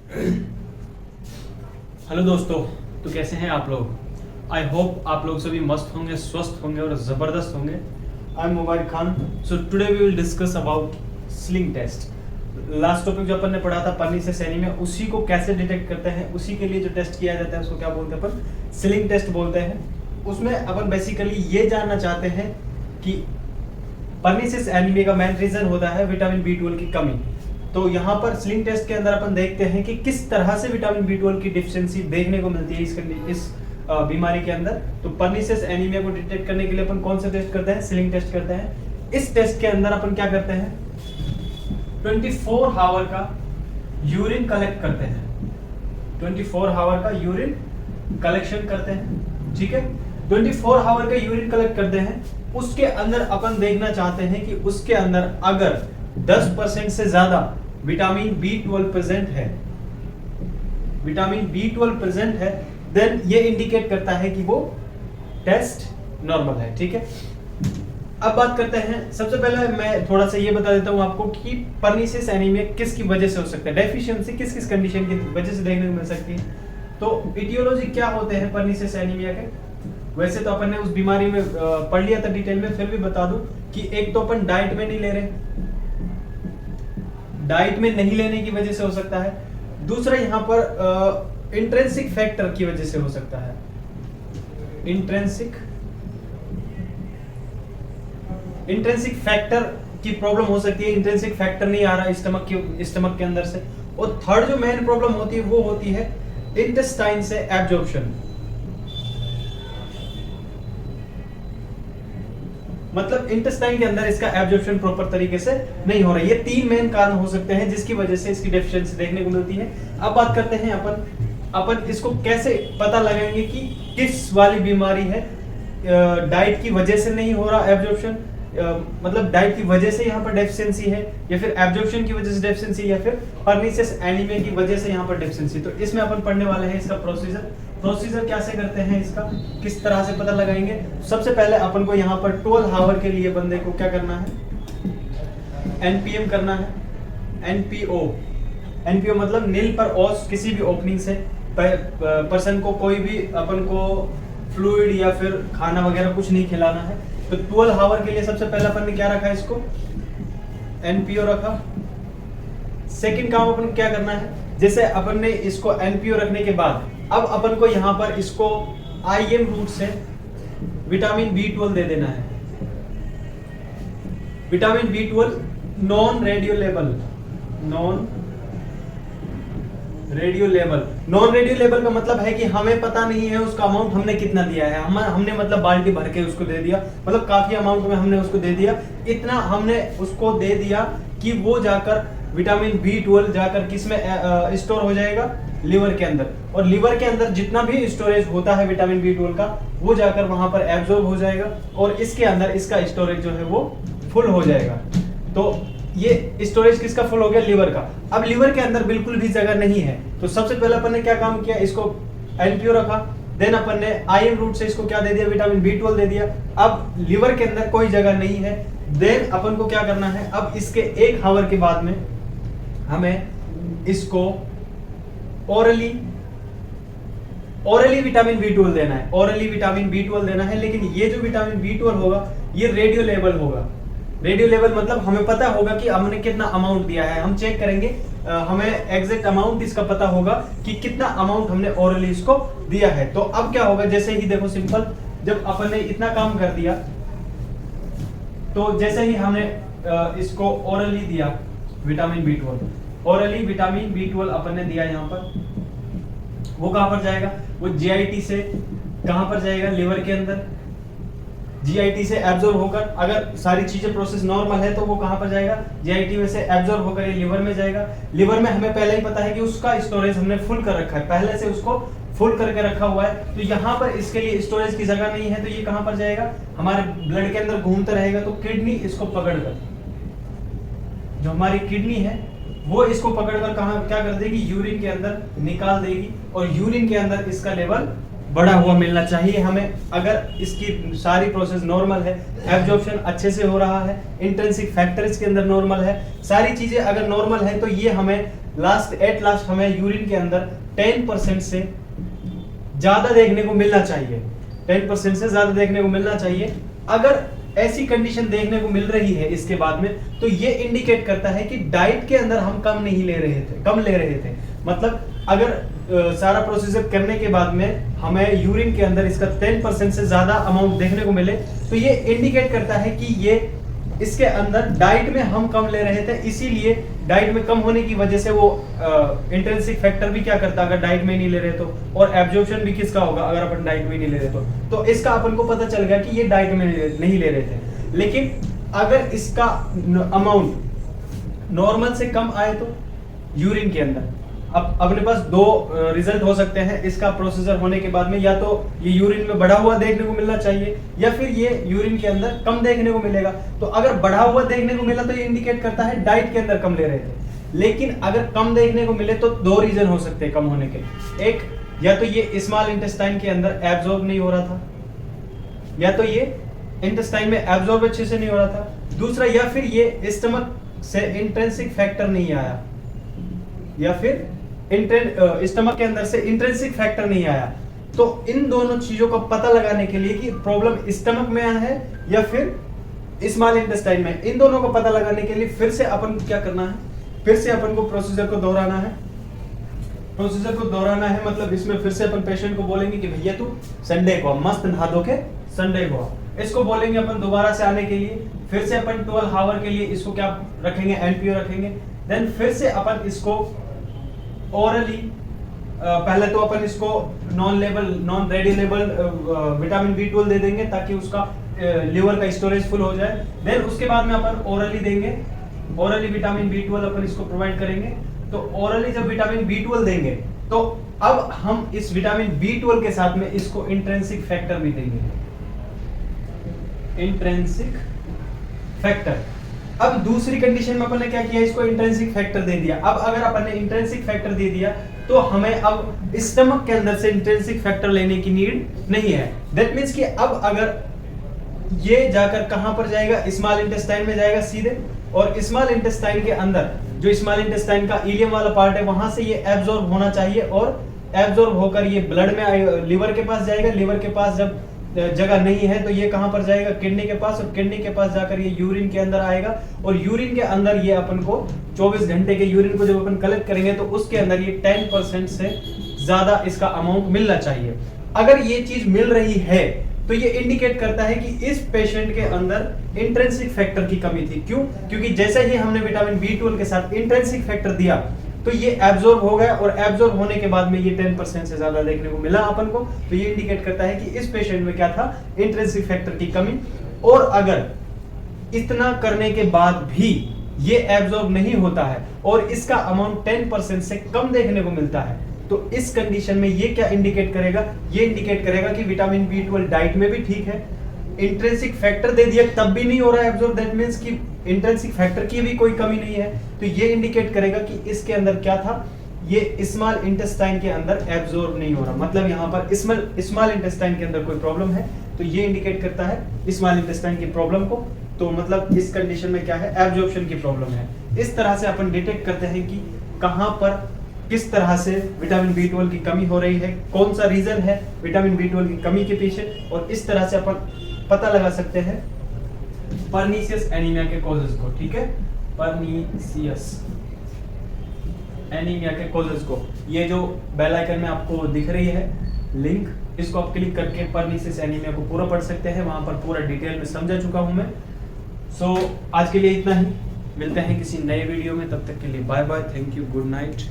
Hello दोस्तों, तो कैसे हैं आप लोग। आई होप आप लोग सभी मस्त होंगे, स्वस्थ होंगे और ज़बरदस्त होंगे। I am Mubarak Khan. So today we will discuss about sling test. Last topic जो अपन ने पढ़ा था परनीसियस एनीमिया, उसी को कैसे डिटेक्ट करते हैं, उसी के लिए जो टेस्ट किया जाता है उसको क्या बोलते हैं, अपन स्लिंग टेस्ट बोलते हैं। उसमें अपन बेसिकली ये जानना चाहते हैं कि परनीसियस एनीमिया का मेन रीजन होता है विटामिन B12 की कमी। तो यहाँ पर स्लिंग टेस्ट के अंदर अपन देखते हैं कि किस तरह से विटामिन B12 की डिफिशियंसी देखने को मिलती है इस बीमारी के अंदर। तो परनीसियस एनीमिया को डिटेक्ट करने के लिए अपन कौन सा टेस्ट करते हैं, स्लिंग टेस्ट करते हैं। इस टेस्ट के अंदर अपन क्या करते हैं, 24 आवर का यूरिन कलेक्ट करते हैं। 24 आवर का यूरिन कलेक्शन करते हैं, ठीक है। 24 आवर का यूरिन कलेक्ट करते हैं। उसके अंदर अपन देखना चाहते हैं कि उसके अंदर अगर 10% से ज्यादा विटामिन B12 प्रेजेंट है, विटामिन B12 प्रेजेंट है, देन ये इंडिकेट करता है कि वो टेस्ट नॉर्मल है, ठीक है। अब बात करते हैं, सबसे पहले मैं थोड़ा सा ये बता देता हूं आपको कि परनीसियस एनीमिया किसकी वजह से हो सकता है, डेफिशिएंसी किस किस कंडीशन की वजह से देखने को मिल सकती है। तो इटियोलॉजी क्या होते हैं परनीसियस एनीमिया के, वैसे तो अपन ने उस बीमारी में पढ़ लिया था डिटेल में, फिर भी बता दूं कि एक तो अपन डाइट में नहीं ले रहे, डाइट में नहीं लेने की वजह से हो सकता है। दूसरा यहाँ पर इंट्रिंसिक फैक्टर की वजह से हो सकता है, इंट्रिंसिक फैक्टर की प्रॉब्लम हो सकती है। इंट्रिंसिक फैक्टर नहीं आ रहा स्टमक के अंदर से। और थर्ड जो मेन प्रॉब्लम होती है वो होती है इंटेस्टाइन से एब्जॉर्प्शन, मतलब इंटेस्टाइन के अंदर इसका एब्जॉर्प्शन प्रॉपर तरीके से नहीं हो रहा है। ये तीन मेन कारण हो सकते हैं जिसकी वजह से इसकी डेफिशिएंसी देखने को मिलती है। अब बात करते हैं अपन इसको कैसे पता लगाएंगे कि किस वाली बीमारी है। डाइट की वजह से नहीं हो रहा एब्जॉर्प्शन, मतलब डाइट की वजह से यहाँ पर डेफिशिएंसी है, या फिर एब्जॉर्प्शन की वजह से डेफिशिएंसी, या फिर परनीसियस एनीमिया की वजह से यहाँ पर डेफिशिएंसी। तो इसमें अपन पढ़ने वाले हैं इसका प्रोसीजर कैसे करते हैं, इसका किस तरह से पता लगाएंगे। सबसे पहले अपन को यहाँ पर 12 आवर के लिए बंदे को क्या करना है, एनपीएम करना है। एनपीओ मतलब नील पर ओस, किसी भी ओपनिंग से पर्सन को कोई भी अपन को फ्लूइड या फिर खाना वगैरह कुछ नहीं खिलाना है। तो 12 आवर के लिए सबसे पहले अपन ने क्या रखा, इसको एनपीओ रखा। सेकंड काम अपन क्या करना है, जैसे अपन ने इसको एनपीओ रखने के बाद अब अपन को यहाँ पर इसको आईएम रूट से विटामिन B12 दे देना है। Vitamin B12 non radio level का मतलब है कि हमें पता नहीं है उसका अमाउंट हमने कितना दिया है। हमने मतलब बाल्टी भर के उसको दे दिया, मतलब काफी अमाउंट में हमने उसको दे दिया। इतना हमने उसको दे दिया कि वो जाकर विटामिन B12 जाकर किस में स्टोर हो जाएगा, लिवर के अंदर। और लिवर के अंदर जितना भी स्टोरेज होता है विटामिन B12 का, वो जाकर वहां पर एब्जॉर्ब हो जाएगा और इसके अंदर इसका स्टोरेज जो है वो फुल हो जाएगा। तो ये स्टोरेज किसका फुल हो गया, लिवर का। अब लिवर के अंदर बिल्कुल भी जगह नहीं है, तो सबसे पहले अपन ने क्या काम किया, इसको एनपीओ रखा। देन अपन ने आईएम रूट से इसको क्या दे दिया, विटामिन B12 दे दिया। अब लिवर के अंदर कोई जगह नहीं है। देन अपन को क्या करना है, अब इसके 1 आवर के बाद में हमें इसको ओरली विटामिन B12 देना है, ओरली विटामिन B12 देना है। लेकिन ये जो विटामिन B12 होगा ये रेडियो लेवल होगा। रेडियो लेवल मतलब हमें पता होगा कि हमने कितना अमाउंट दिया है, हम चेक करेंगे, हमें एग्जैक्ट अमाउंट इसका पता होगा कि कितना अमाउंट हमने ओरली इसको दिया है। तो अब क्या होगा, जैसे ही देखो सिंपल, जब अपन ने इतना काम कर दिया, तो जैसे ही हमने इसको ओरली दिया vitamin B12, orally vitamin B12 अपन ने दिया यहाँ पर, वो कहां पर जाएगा, वो जीआईटी से कहां पर जाएगा, लिवर के अंदर। जीआईटी से एब्जॉर्ब होकर, अगर सारी चीजें प्रोसेस नॉर्मल है तो वो कहां पर जाएगा, जीआईटी में से एब्जॉर्ब होकर ये लिवर में जाएगा। लिवर में हमें पहले ही पता है कि उसका स्टोरेज हमने फुल कर रखा है, पहले से उसको फुल करके रखा हुआ है। तो यहाँ पर इसके लिए स्टोरेज की जगह नहीं है, तो ये कहां पर जाएगा, हमारे ब्लड के अंदर घूमता रहेगा। तो किडनी इसको पकड़कर, जो हमारी किडनी है वो इसको पकड़कर कहां क्या कर देगी, यूरिन के अंदर निकाल देगी, और यूरिन के अंदर इसका लेवल बढ़ा हुआ मिलना चाहिए हमें। अगर इसकी सारी प्रोसेस नॉर्मल है, एब्जॉर्प्शन अच्छे से हो रहा है, इंट्रिंसिक फैक्टर इसके अंदर नॉर्मल है, सारी चीजें अगर नॉर्मल है, तो ये हमें एट लास्ट हमें यूरिन के अंदर 10% से ज्यादा देखने को मिलना चाहिए, 10% से ज्यादा देखने को मिलना चाहिए। अगर ऐसी कंडीशन देखने को मिल रही है इसके बाद में, तो ये इंडिकेट करता है कि डाइट के अंदर हम कम ले रहे थे। मतलब अगर सारा प्रोसीजर करने के बाद में हमें यूरिन के अंदर इसका 10% से ज्यादा अमाउंट देखने को मिले, तो ये इंडिकेट करता है कि ये इसके अंदर डाइट में हम कम ले रहे थे, इसीलिए डाइट में कम होने की वजह से वो इंट्रिंसिक फैक्टर भी क्या करता अगर डाइट में नहीं ले रहे तो, और एब्जॉर्प्शन भी किसका होगा अगर अपन डाइट में नहीं ले रहे तो इसका अपन को पता चल गया कि ये डाइट में नहीं ले रहे थे। लेकिन अगर इसका अमाउंट नॉर्मल से कम आए तो यूरिन के अंदर, अब अपने पास दो रिजल्ट हो सकते हैं इसका प्रोसीजर होने के बाद में, या तो ये यूरिन में बढ़ा हुआ देखने को मिलना चाहिए या फिर ये यूरिन के अंदर कम देखने को मिलेगा। तो अगर बढ़ा हुआ देखने को मिला तो ये इंडिकेट करता है डाइट के अंदर कम ले रहे थे। लेकिन अगर कम देखने को मिले तो दो रीजन हो सकते हैं कम होने के। एक, या तो ये स्मॉल इंटेस्टाइन के अंदर एब्जॉर्ब नहीं हो रहा था, या तो ये इंटेस्टाइन में एब्जॉर्ब अच्छे से नहीं हो रहा था। दूसरा, या फिर ये स्टमक से इंट्रिंसिक फैक्टर नहीं आया, या फिर स्टमक के अंदर से इंट्रिंसिक फैक्टर नहीं आया। तो इन दोनों चीजों का पता लगाने के लिए कि प्रॉब्लम स्टमक में है या फिर स्मॉल इंटेस्टाइन में, इन दोनों को पता लगाने के लिए फिर से अपन को क्या करना है, फिर से अपन को प्रोसीजर को दोहराना है। प्रोसीजर को दोहराना है मतलब इसमें फिर से अपन पेशेंट को बोलेंगे कि भैया तू संडे को मस्त नहा धो के संडे को, इसको बोलेंगे अपन दोबारा से आने के लिए। फिर से अपन 12 आवर के लिए इसको क्या रखेंगे, एनपीओ रखेंगे। देन फिर से अपन इसको ओरली, पहले तो अपन इसको नॉन रेडियोलेबल विटामिन B12 दे देंगे ताकि उसका लिवर का स्टोरेज फुल हो जाए। देन उसके बाद में अपन ओरली देंगे, ओरली विटामिन B12 अपन इसको प्रोवाइड करेंगे। तो ओरली जब विटामिन B12 देंगे तो अब हम इस विटामिन B12 के साथ में इसको इंट्रिंसिक फैक्टर भी देंगे, इंट्रिंसिक फैक्टर। अब दूसरी कंडीशन में अपन ने क्या किया, इसको इंट्रिंसिक फैक्टर दे दिया। अब अगर अपन ने इंट्रिंसिक फैक्टर दे दिया तो हमें अब स्टमक के अंदर से इंट्रिंसिक फैक्टर लेने की नीड नहीं है। दैट मींस कि अब अगर ये जाकर कहां पर जाएगा, स्मॉल इंटेस्टाइन में जाएगा सीधे, और स्मॉल इंटेस्टाइन के अंदर जो स्मॉल इंटेस्टाइन का इलियम वाला पार्ट है वहां से ये एब्जॉर्ब होना चाहिए, और एब्जॉर्ब होकर ये ब्लड में लिवर के पास जाएगा। लिवर के पास जब जगह नहीं है तो ये कहां पर जाएगा, किडनी के पास, और किडनी के पास जाकर ये यूरिन के अंदर आएगा, और यूरिन के अंदर ये अपन को 24 घंटे के यूरिन को जब अपन कलेक्ट करेंगे तो उसके अंदर ये 10% से ज्यादा इसका अमाउंट मिलना चाहिए। अगर ये चीज मिल रही है तो ये इंडिकेट करता है कि इस पेशेंट के अंदर इंट्रिंसिक फैक्टर की कमी थी। क्यों? क्योंकि जैसे ही हमने विटामिन B12 के साथ इंट्रिंसिक फैक्टर दिया तो ये एब्जॉर्ब हो गया, और एब्जॉर्ब होने के बाद में ये 10% से ज्यादा देखने को मिला अपन को। तो ये इंडिकेट करता है कि इस पेशेंट में क्या था, इंट्रिंसिक फैक्टर की कमी। और अगर इतना करने के बाद भी ये एब्जॉर्ब नहीं होता है और इसका अमाउंट 10% से कम देखने को मिलता है, तो इस कंडीशन में ये क्या इंडिकेट करेगा, ये इंडिकेट करेगा कि विटामिन B12 डाइट में भी ठीक है, इंट्रिंसिक फैक्टर दे दिया तब भी नहीं हो रहा है एब्जॉर्ब। दैट मींस कि इंट्रिंसिक फैक्टर की भी कोई कमी नहीं है। तो ये इंडिकेट करेगा कि इसके अंदर क्या था, ये स्मॉल इंटेस्टाइन के अंदर एब्जॉर्ब नहीं हो रहा, मतलब यहाँ पर स्मॉल इंटेस्टाइन के अंदर कोई प्रॉब्लम है। तो ये इंडिकेट करता है स्मॉल इंटेस्टाइन की प्रॉब्लम को। तो मतलब इस कंडीशन में क्या है, एब्जॉर्प्शन की प्रॉब्लम है। इस तरह से अपन डिटेक्ट करते हैं कि कहां पर किस तरह से विटामिन B12 की कमी हो रही है, कौन सा रीजन है विटामिन B12 की कमी के पीछे, और इस तरह से अपन पता लगा सकते हैं पर्नीशियस एनीमिया के कॉजेस को। ठीक है, पर्नीशियस एनीमिया के कॉजेस को, ये जो बेल आइकन में आपको दिख रही है लिंक, इसको आप क्लिक करके पर्नीशियस एनीमिया को पूरा पढ़ सकते हैं। वहां पर पूरा डिटेल में समझा चुका हूं मैं। सो आज के लिए इतना ही, मिलते हैं किसी नए वीडियो में, तब तक के लिए bye bye, thank you, good night.